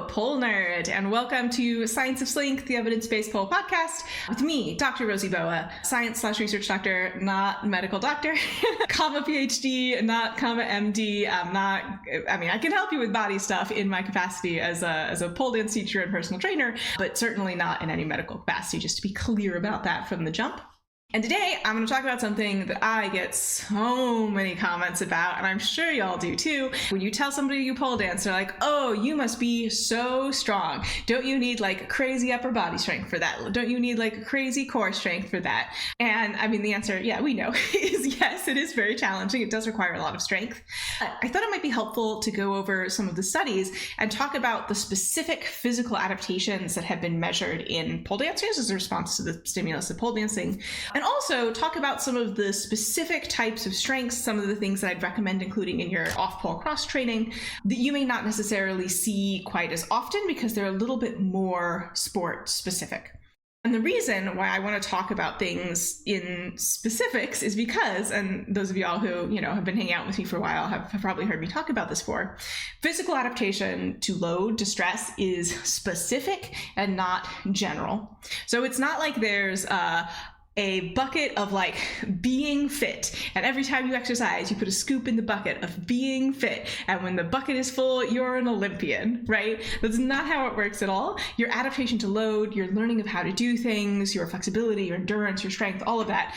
pole nerd, and welcome to Science of Slink, the evidence-based pole podcast with me, Dr. Rosy Boa, science/research doctor, not medical doctor, comma PhD, not comma MD. I can help you with body stuff in my capacity as a pole dance teacher and personal trainer, but certainly not in any medical capacity, just to be clear about that from the jump. And today I'm going to talk about something that I get so many comments about, and I'm sure y'all do too. When you tell somebody you pole dance, they're like, oh, you must be so strong. Don't you need like crazy upper body strength for that? Don't you need like crazy core strength for that? And I mean, the answer, yeah, we know, is yes, it is very challenging. It does require a lot of strength. I thought it might be helpful to go over some of the studies and talk about the specific physical adaptations that have been measured in pole dancers as a response to the stimulus of pole dancing. And also talk about some of the specific types of strengths, some of the things that I'd recommend including in your off-pole cross training that you may not necessarily see quite as often because they're a little bit more sport specific. And the reason why I want to talk about things in specifics is because, and those of y'all who, have been hanging out with me for a while have probably heard me talk about this before, physical adaptation to load, to stress is specific and not general. So it's not like there's a bucket of like being fit, and every time you exercise you put a scoop in the bucket of being fit, and when the bucket is full you're an Olympian, right? That's not how it works at all. Your adaptation to load, your learning of how to do things, your flexibility, your endurance, your strength, all of that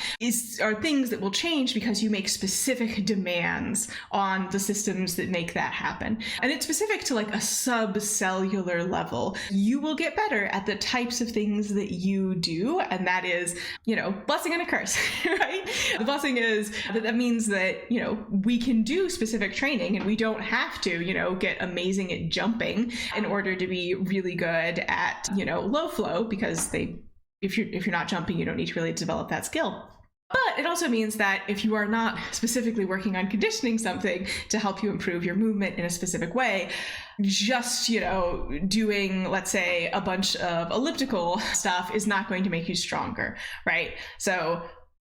are things that will change because you make specific demands on the systems that make that happen. And it's specific to like a subcellular level. You will get better at the types of things that you do, and that is, blessing and a curse, right? The blessing is that means that, we can do specific training and we don't have to, get amazing at jumping in order to be really good at, low flow, because if you're not jumping, you don't need to really develop that skill. But it also means that if you are not specifically working on conditioning something to help you improve your movement in a specific way, just, doing, let's say, a bunch of elliptical stuff is not going to make you stronger, right? So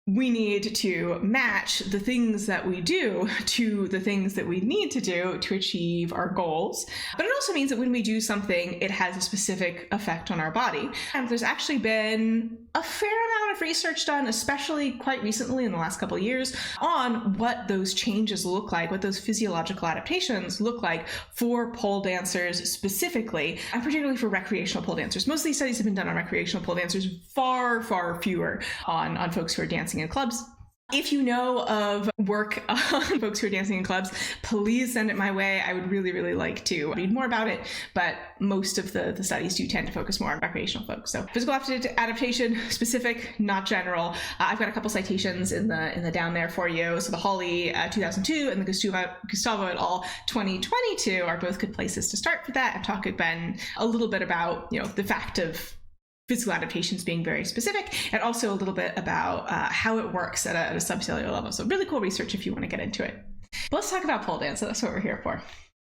we need to match the things that we do to the things that we need to do to achieve our goals. But it also means that when we do something, it has a specific effect on our body. And there's actually been a fair amount of research done, especially quite recently in the last couple of years, on what those changes look like, what those physiological adaptations look like for pole dancers specifically, and particularly for recreational pole dancers. Most of these studies have been done on recreational pole dancers, far, far fewer on folks who are dancing in clubs. If you know of work on folks who are dancing in clubs, please send it my way. I would really, really like to read more about it, but most of the studies do tend to focus more on recreational folks. So physical adaptation, specific, not general. I've got a couple citations in the down there for you. So the Hawley 2002 and the Gustavo et al. 2022 are both good places to start for that. I've talked Ben a little bit about the fact of physical adaptations being very specific, and also a little bit about how it works at a subcellular level. So really cool research if you want to get into it. But let's talk about pole dance. So that's what we're here for.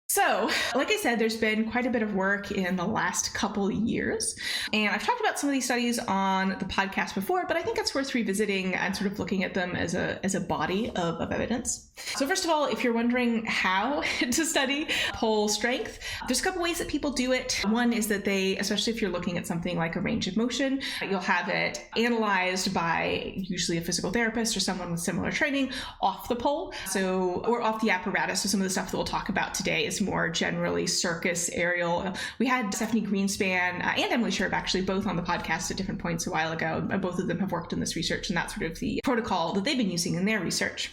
So, like I said, there's been quite a bit of work in the last couple years, and I've talked about some of these studies on the podcast before, but I think it's worth revisiting and sort of looking at them as a body of evidence. So first of all, if you're wondering how to study pole strength, there's a couple ways that people do it. One is that they, especially if you're looking at something like a range of motion, you'll have it analyzed by usually a physical therapist or someone with similar training off the pole, or off the apparatus. So some of the stuff that we'll talk about today is more generally circus, aerial. We had Stephanie Greenspan and Emily Sherb actually both on the podcast at different points a while ago, and both of them have worked in this research, and that's sort of the protocol that they've been using in their research.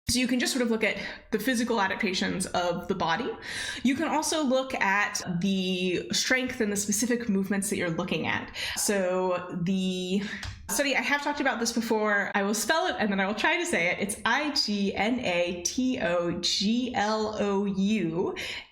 So you can just sort of look at the physical adaptations of the body. You can also look at the strength and the specific movements that you're looking at. So the study, I have talked about this before. I will spell it and then I will try to say it. It's Ignatou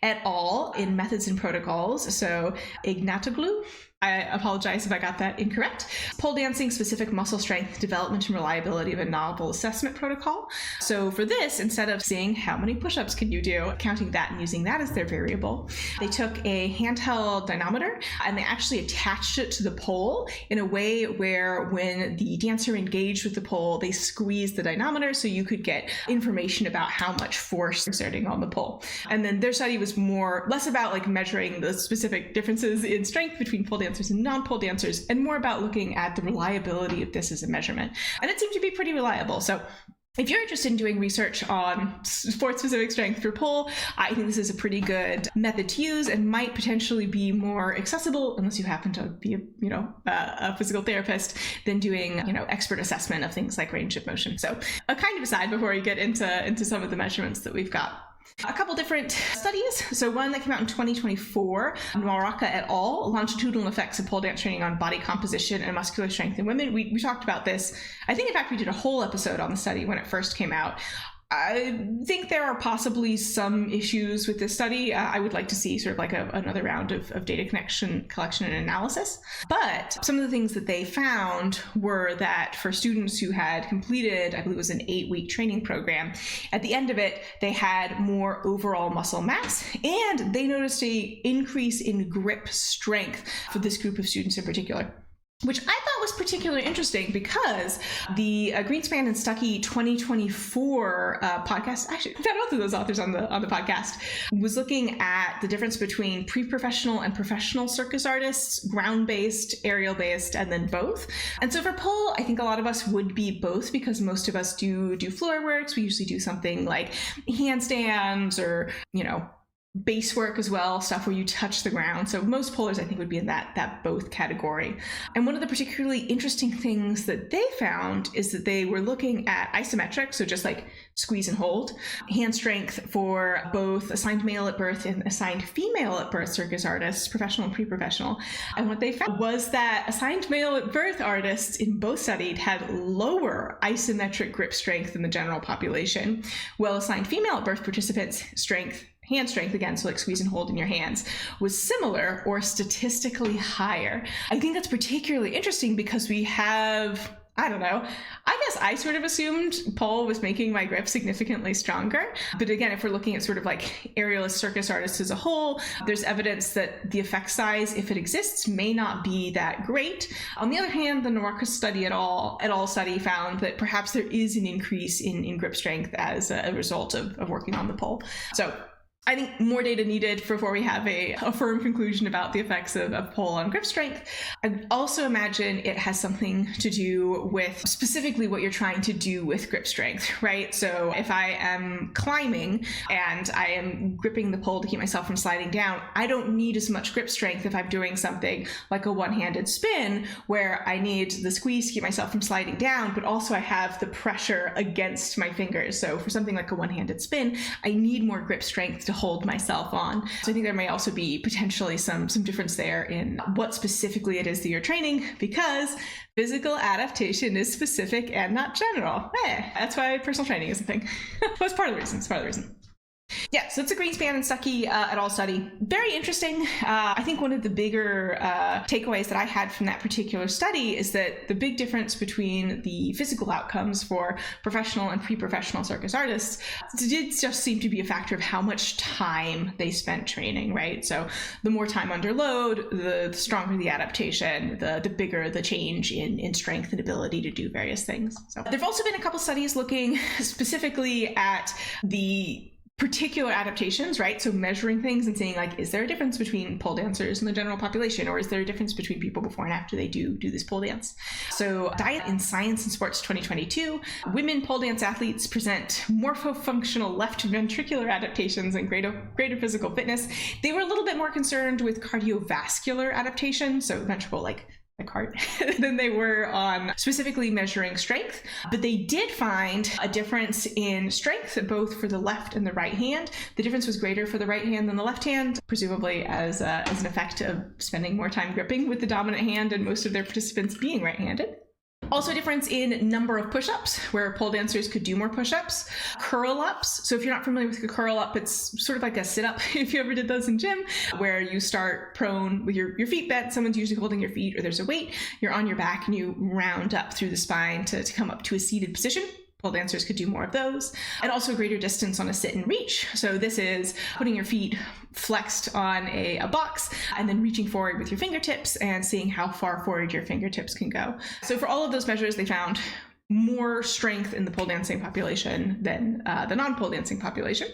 et al. In Methods and Protocols. So Ignatoglou. I apologize if I got that incorrect. Pole dancing specific muscle strength development and reliability of a novel assessment protocol. So for this, instead of seeing how many push-ups can you do, counting that and using that as their variable, they took a handheld dynamometer and they actually attached it to the pole in a way where when when the dancer engaged with the pole, they squeezed the dynamometer so you could get information about how much force exerting on the pole. And then their study was less about like measuring the specific differences in strength between pole dancers and non-pole dancers, and more about looking at the reliability of this as a measurement. And it seemed to be pretty reliable. So if you're interested in doing research on sport-specific strength for pole, I think this is a pretty good method to use and might potentially be more accessible, unless you happen to be a physical therapist, than doing expert assessment of things like range of motion. So a kind of aside before we get into some of the measurements that we've got. A couple different studies. So one that came out in 2024, Nwawaka et al., longitudinal effects of pole dance training on body composition and muscular strength in women. We talked about this. I think, in fact, we did a whole episode on the study when it first came out. I think there are possibly some issues with this study. I would like to see sort of like another round of data collection and analysis. But some of the things that they found were that for students who had completed, I believe it was an 8-week training program, at the end of it, they had more overall muscle mass, and they noticed an increase in grip strength for this group of students in particular, which I thought was particularly interesting because the Greenspan and Stuckey 2024 podcast, actually, we've had both of those authors on the podcast, was looking at the difference between pre-professional and professional circus artists, ground-based, aerial-based, and then both. And so for pole, I think a lot of us would be both, because most of us do floor works. We usually do something like handstands or, base work as well, stuff where you touch the ground. So most polers, I think, would be in that both category. And one of the particularly interesting things that they found is that they were looking at isometric, so just like squeeze and hold, hand strength for both assigned male at birth and assigned female at birth circus artists, professional and pre-professional. And what they found was that assigned male at birth artists in both studies had lower isometric grip strength than the general population, while assigned female at birth participants' hand strength, again, so like squeeze and hold in your hands, was similar or statistically higher. I think that's particularly interesting because we have, I don't know, I guess I sort of assumed pole was making my grip significantly stronger. But again, if we're looking at sort of like aerialist circus artists as a whole, there's evidence that the effect size, if it exists, may not be that great. On the other hand, the Nwawaka study et al. Study found that perhaps there is an increase in grip strength as a result of working on the pole. So I think more data needed before we have a firm conclusion about the effects of pole on grip strength. I also imagine it has something to do with specifically what you're trying to do with grip strength, right? So if I am climbing and I am gripping the pole to keep myself from sliding down, I don't need as much grip strength if I'm doing something like a one-handed spin where I need the squeeze to keep myself from sliding down, but also I have the pressure against my fingers. So for something like a one-handed spin, I need more grip strength to hold myself on. So I think there may also be potentially some difference there in what specifically it is that you're training, because physical adaptation is specific and not general. That's why personal training is a thing. That's part of the reason. Yeah, so it's a Greenspan and Stuckey et al. Study. Very interesting. I think one of the bigger takeaways that I had from that particular study is that the big difference between the physical outcomes for professional and pre-professional circus artists did just seem to be a factor of how much time they spent training, right? So the more time under load, the stronger the adaptation, the bigger the change in strength and ability to do various things. So there have also been a couple studies looking specifically at the particular adaptations, right? So measuring things and saying, like, is there a difference between pole dancers and the general population, or is there a difference between people before and after they do this pole dance? So Diet in Science and Sports 2022, women pole dance athletes present morphofunctional left ventricular adaptations and greater physical fitness. They were a little bit more concerned with cardiovascular adaptation, so ventricle like heart, than they were on specifically measuring strength. But they did find a difference in strength, both for the left and the right hand. The difference was greater for the right hand than the left hand, presumably as an effect of spending more time gripping with the dominant hand and most of their participants being right-handed. Also a difference in number of push-ups, where pole dancers could do more push-ups. Curl-ups. So if you're not familiar with a curl-up, it's sort of like a sit-up, if you ever did those in gym, where you start prone with your feet bent. Someone's usually holding your feet, or there's a weight. You're on your back and you round up through the spine to come up to a seated position. Pole dancers could do more of those, and also greater distance on a sit and reach. So this is putting your feet flexed on a box and then reaching forward with your fingertips and seeing how far forward your fingertips can go. So for all of those measures, they found more strength in the pole dancing population than the non-pole dancing population.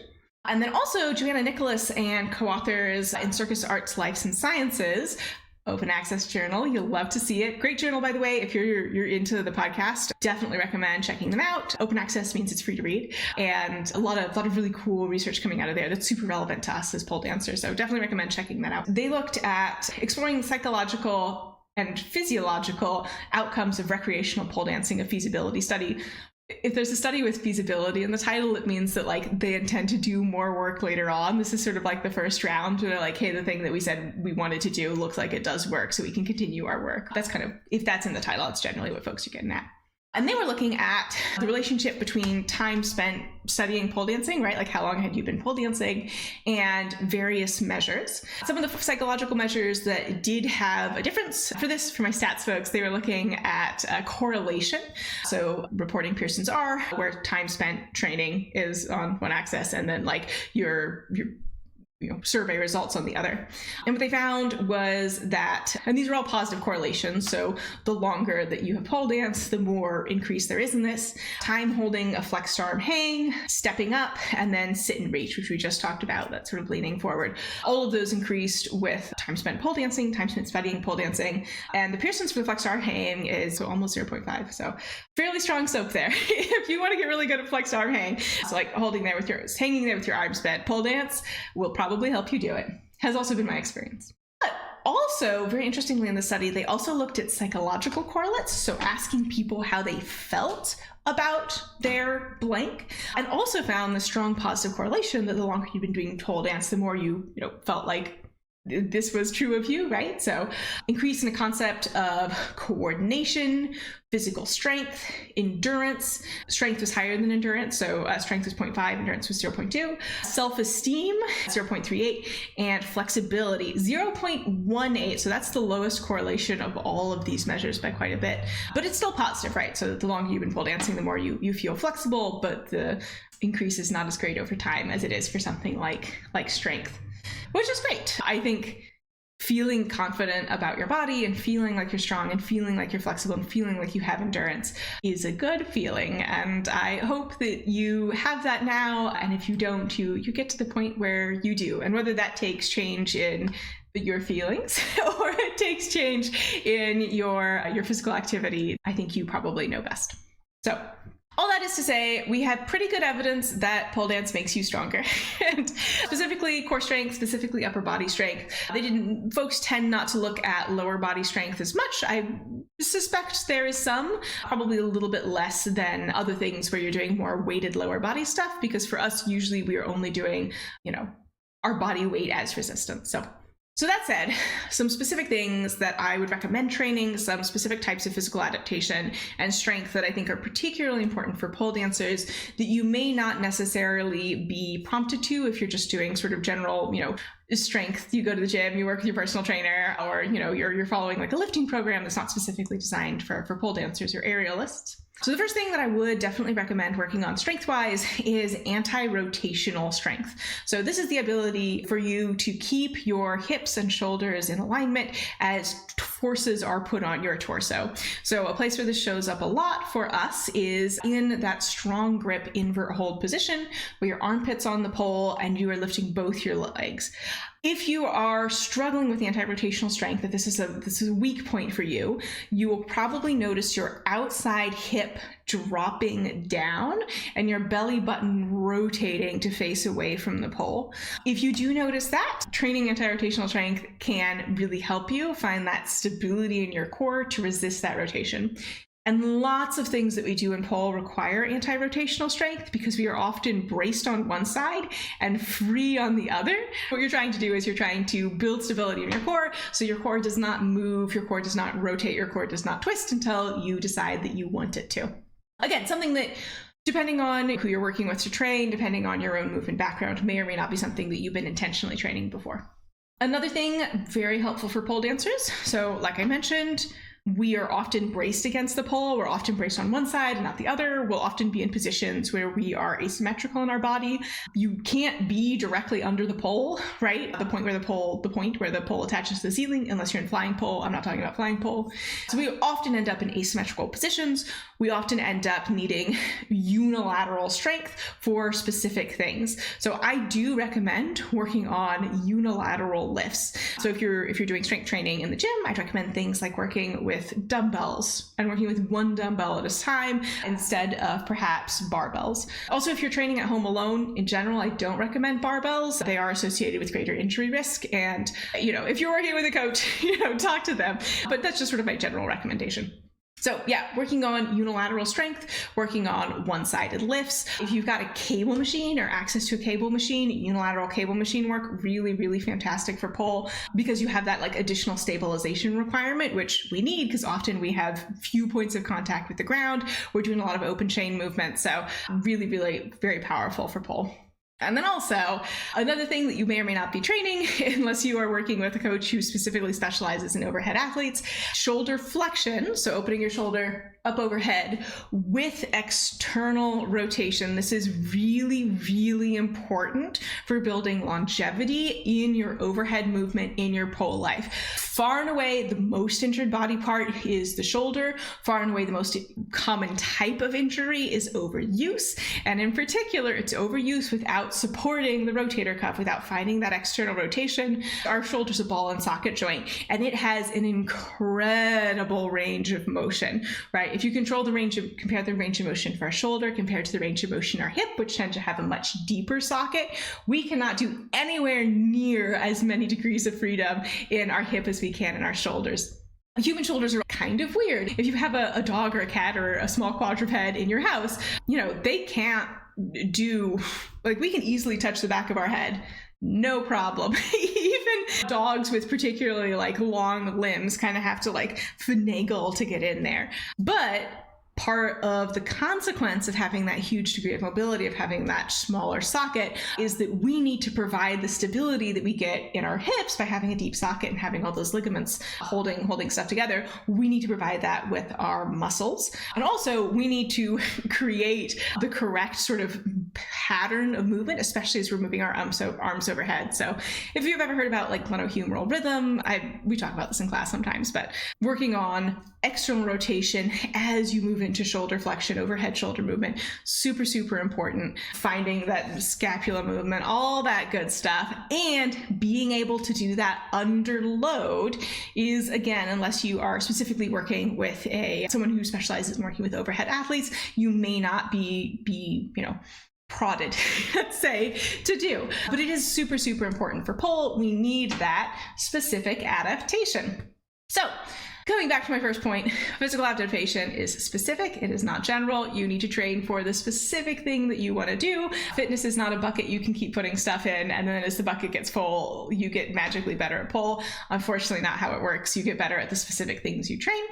And then also Joanna Nicholas and co-authors in Circus Arts, Life and Sciences, open access journal. You'll love to see it. Great journal, by the way. If you're into the podcast, definitely recommend checking them out. Open access means it's free to read, and a lot of really cool research coming out of there that's super relevant to us as pole dancers. So definitely recommend checking that out. They looked at exploring psychological and physiological outcomes of recreational pole dancing, a feasibility study. If there's a study with feasibility in the title, it means that like they intend to do more work later on. This is sort of like the first round where they're like, hey, the thing that we said we wanted to do looks like it does work, so we can continue our work. That's kind of, if that's in the title, it's generally what folks are getting at. And they were looking at the relationship between time spent studying pole dancing, right? Like how long had you been pole dancing, and various measures. Some of the psychological measures that did have a difference for this, for my stats folks, they were looking at correlation. So reporting Pearson's R, where time spent training is on one axis, and then like your survey results on the other. And what they found was that, and these are all positive correlations, so the longer that you have pole dance, the more increase there is in this. Time holding a flexed arm hang, stepping up, and then sit and reach, which we just talked about, that sort of leaning forward. All of those increased with time spent pole dancing, time spent studying pole dancing, and the Pearson's for the flexed arm hang is almost 0.5, so fairly strong slope there. If you want to get really good at flexed arm hang, so like hanging there with your arm spent, pole dance will probably help you do it. Has also been my experience. But also, very interestingly in the study, they also looked at psychological correlates, so asking people how they felt about their blank, and also found the strong positive correlation that the longer you've been doing pole dance, the more you felt like this was true of you, right? So increase in the concept of coordination, physical strength, endurance. Strength was higher than endurance, so strength was 0.5, endurance was 0.2. Self-esteem, 0.38, and flexibility, 0.18. So that's the lowest correlation of all of these measures by quite a bit. But it's still positive, right? So the longer you've been pole dancing, the more you feel flexible, but the increase is not as great over time as it is for something like strength, which is great. I think feeling confident about your body and feeling like you're strong and feeling like you're flexible and feeling like you have endurance is a good feeling. And I hope that you have that now. And if you don't, you get to the point where you do. And whether that takes change in your feelings or it takes change in your physical activity, I think you probably know best. So all that is to say, we have pretty good evidence that pole dance makes you stronger, and specifically core strength, specifically upper body strength. Folks tend not to look at lower body strength as much. I suspect there is some, probably a little bit less than other things where you're doing more weighted lower body stuff, because for us, usually we are only doing, our body weight as resistance. So that said, some specific things that I would recommend training, some specific types of physical adaptation and strength that I think are particularly important for pole dancers that you may not necessarily be prompted to if you're just doing sort of general, strength. You go to the gym, you work with your personal trainer, or, you're following like a lifting program that's not specifically designed for pole dancers or aerialists. So the first thing that I would definitely recommend working on strength-wise is anti-rotational strength. So this is the ability for you to keep your hips and shoulders in alignment as forces are put on your torso. So a place where this shows up a lot for us is in that strong grip invert hold position where your armpit's on the pole and you are lifting both your legs. If you are struggling with anti-rotational strength, if this is a weak point for you, you will probably notice your outside hip dropping down and your belly button rotating to face away from the pole. If you do notice that, training anti-rotational strength can really help you find that stability in your core to resist that rotation. And lots of things that we do in pole require anti-rotational strength because we are often braced on one side and free on the other. What you're trying to do is you're trying to build stability in your core, so your core does not move, your core does not rotate, your core does not twist until you decide that you want it to. Again, something that, depending on who you're working with to train, depending on your own movement background, may or may not be something that you've been intentionally training before. Another thing very helpful for pole dancers, so like I mentioned, We are often braced against the pole. We're often braced on one side and not the other. We'll often be in positions where we are asymmetrical in our body. You can't be directly under the pole, right? The point where the pole attaches to the ceiling, unless you're in flying pole. I'm not talking about flying pole. So we often end up in asymmetrical positions. We often end up needing unilateral strength for specific things. So I do recommend working on unilateral lifts. So if you're doing strength training in the gym, I'd recommend things like working with dumbbells and working with one dumbbell at a time instead of perhaps barbells. Also, if you're training at home alone, in general, I don't recommend barbells. They are associated with greater injury risk. And, if you're working with a coach, talk to them. But that's just sort of my general recommendation. So yeah, working on unilateral strength, working on one-sided lifts. If you've got a cable machine or access to a cable machine, unilateral cable machine work, really, really fantastic for pole, because you have that additional stabilization requirement, which we need because often we have few points of contact with the ground. We're doing a lot of open chain movement. So really, really very powerful for pole. And then also, another thing that you may or may not be training, unless you are working with a coach who specifically specializes in overhead athletes, shoulder flexion, so opening your shoulder up overhead with external rotation. This is really, really important for building longevity in your overhead movement in your pole life. Far and away, the most injured body part is the shoulder. Far and away, the most common type of injury is overuse. And in particular, it's overuse without supporting the rotator cuff, without finding that external rotation. Our shoulder's a ball and socket joint, and it has an incredible range of motion, right? If you compare the range of motion for our shoulder compared to the range of motion in our hip, which tend to have a much deeper socket, we cannot do anywhere near as many degrees of freedom in our hip as we can in our shoulders. Human shoulders are kind of weird. If you have a dog or a cat or a small quadruped in your house, they can't do, we can easily touch the back of our head. No problem. Even dogs with particularly long limbs kind of have to finagle to get in there. But part of the consequence of having that huge degree of mobility, of having that smaller socket, is that we need to provide the stability that we get in our hips by having a deep socket and having all those ligaments holding stuff together. We need to provide that with our muscles. And also we need to create the correct sort of pattern of movement, especially as we're moving our arms overhead. So if you've ever heard about glenohumeral rhythm, we talk about this in class sometimes, but working on external rotation as you move into shoulder flexion, overhead shoulder movement, super, super important. Finding that scapula movement, all that good stuff, and being able to do that under load is, again, unless you are specifically working with someone who specializes in working with overhead athletes, you may not be prodded, let's say, to do. But it is super, super important for pole. We need that specific adaptation. So going back to my first point, physical adaptation is specific. It is not general. You need to train for the specific thing that you want to do. Fitness is not a bucket you can keep putting stuff in, and then as the bucket gets full, you get magically better at pole. Unfortunately, not how it works. You get better at the specific things you train.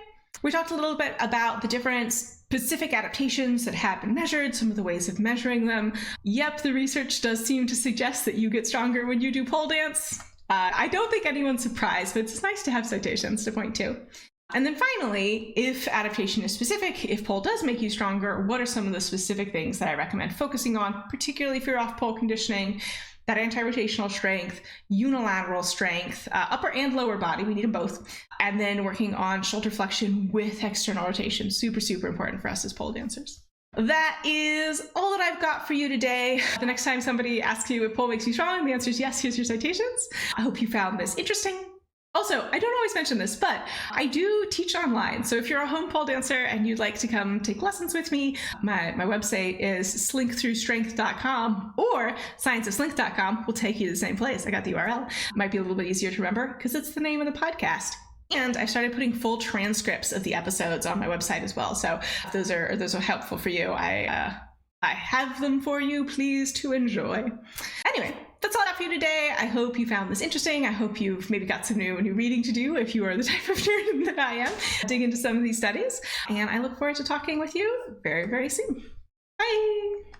We talked a little bit about the different specific adaptations that have been measured, some of the ways of measuring them. Yep, the research does seem to suggest that you get stronger when you do pole dance. I don't think anyone's surprised, but it's nice to have citations to point to. And then finally, if adaptation is specific, if pole does make you stronger, what are some of the specific things that I recommend focusing on, particularly if you're off pole conditioning? That anti-rotational strength, unilateral strength, upper and lower body, we need them both. And then working on shoulder flexion with external rotation, super, super important for us as pole dancers. That is all that I've got for you today. The next time somebody asks you if pole makes you strong, the answer is yes, here's your citations. I hope you found this interesting. Also, I don't always mention this, but I do teach online. So if you're a home pole dancer and you'd like to come take lessons with me, my website is slinkthroughstrength.com, or scienceofslink.com will take you to the same place. I got the URL. Might be a little bit easier to remember because it's the name of the podcast. And I started putting full transcripts of the episodes on my website as well. So if those are helpful for you, I have them for you, please to enjoy. Anyway, that's all I have for you today. I hope you found this interesting. I hope you've maybe got some new reading to do if you are the type of nerd that I am. Dig into some of these studies. And I look forward to talking with you very, very soon. Bye.